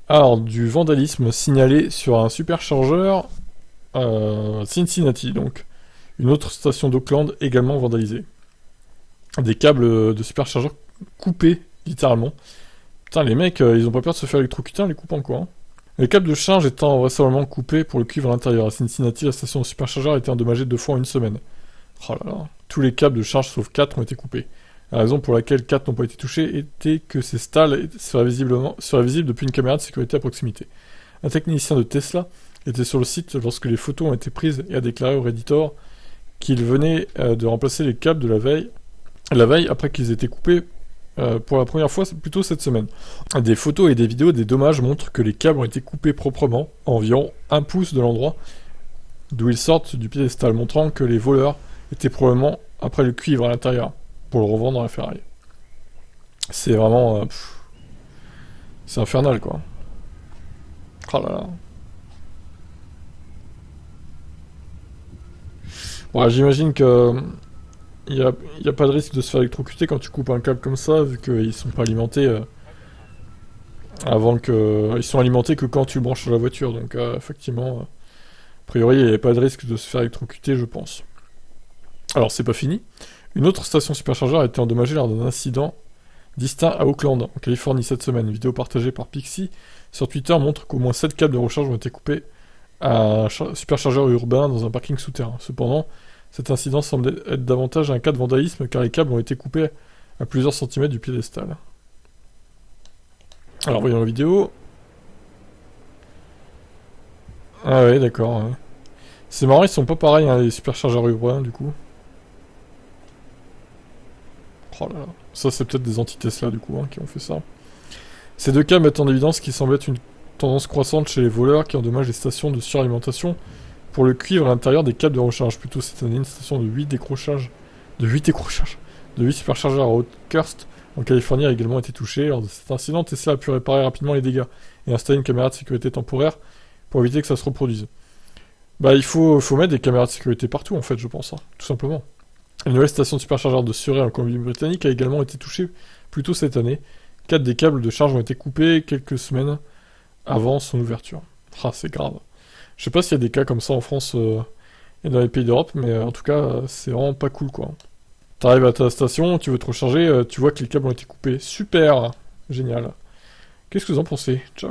Alors, du vandalisme signalé sur un superchargeur Cincinnati, donc. Une autre station d'Auckland également vandalisée. Des câbles de superchargeur coupés, littéralement. Putain, les mecs, ils ont pas peur de se faire électrocuter en les coupant, quoi. Hein. Les câbles de charge étant vraisemblablement coupés pour le cuivre à l'intérieur. À Cincinnati, la station de superchargeur a été endommagée 2 fois en une semaine. Oh là là. Tous les câbles de charge sauf 4 ont été coupés. La raison pour laquelle 4 n'ont pas été touchés était que ces stalles seraient visibles depuis une caméra de sécurité à proximité. Un technicien de Tesla était sur le site lorsque les photos ont été prises et a déclaré au Redditor qu'il venait de remplacer les câbles de la veille après qu'ils aient été coupés pour la première fois plutôt cette semaine. Des photos et des vidéos des dommages montrent que les câbles ont été coupés proprement, à environ 1 pouce de l'endroit d'où ils sortent du piédestal, montrant que les voleurs étaient probablement après le cuivre à l'intérieur, pour le revendre dans la ferraille. C'est vraiment... c'est infernal, quoi. Oh là là. Bon, j'imagine que... Il y a pas de risque de se faire électrocuter quand tu coupes un câble comme ça, vu qu'ils sont pas alimentés avant que... Ils sont alimentés que quand tu branches sur la voiture, donc effectivement... a priori, il n'y avait pas de risque de se faire électrocuter, je pense. Alors, c'est pas fini. Une autre station superchargeur a été endommagée lors d'un incident distinct à Oakland, en Californie, cette semaine. Une vidéo partagée par Pixie sur Twitter montre qu'au moins 7 câbles de recharge ont été coupés à un superchargeur urbain dans un parking souterrain. Cependant, cet incident semble être davantage un cas de vandalisme car les câbles ont été coupés à plusieurs centimètres du piédestal. Alors, voyons la vidéo. Ah ouais, d'accord. Ouais. C'est marrant, ils sont pas pareils, hein, les superchargeurs urbains, du coup. Oh là là. Ça, c'est peut-être des anti-Tesla, du coup, hein, qui ont fait ça. Ces deux cas mettent en évidence qu'il semble être une tendance croissante chez les voleurs qui endommagent les stations de suralimentation pour le cuivre à l'intérieur des câbles de recharge. Plutôt cette année, une station de 8 décrochages... De 8 superchargeurs à Oakhurst, en Californie, a également été touchée. Lors de cet incident, Tesla a pu réparer rapidement les dégâts et installer une caméra de sécurité temporaire pour éviter que ça se reproduise. Bah, il faut mettre des caméras de sécurité partout, en fait, je pense, hein, tout simplement. Une nouvelle station de superchargeur de Surrey en Colombie-Britannique a également été touchée plus tôt cette année. 4 des câbles de charge ont été coupés quelques semaines avant son ouverture. Ah, c'est grave. Je sais pas s'il y a des cas comme ça en France et dans les pays d'Europe, mais en tout cas, c'est vraiment pas cool, quoi. T'arrives à ta station, tu veux te recharger, tu vois que les câbles ont été coupés. Super! Génial. Qu'est-ce que vous en pensez? Ciao.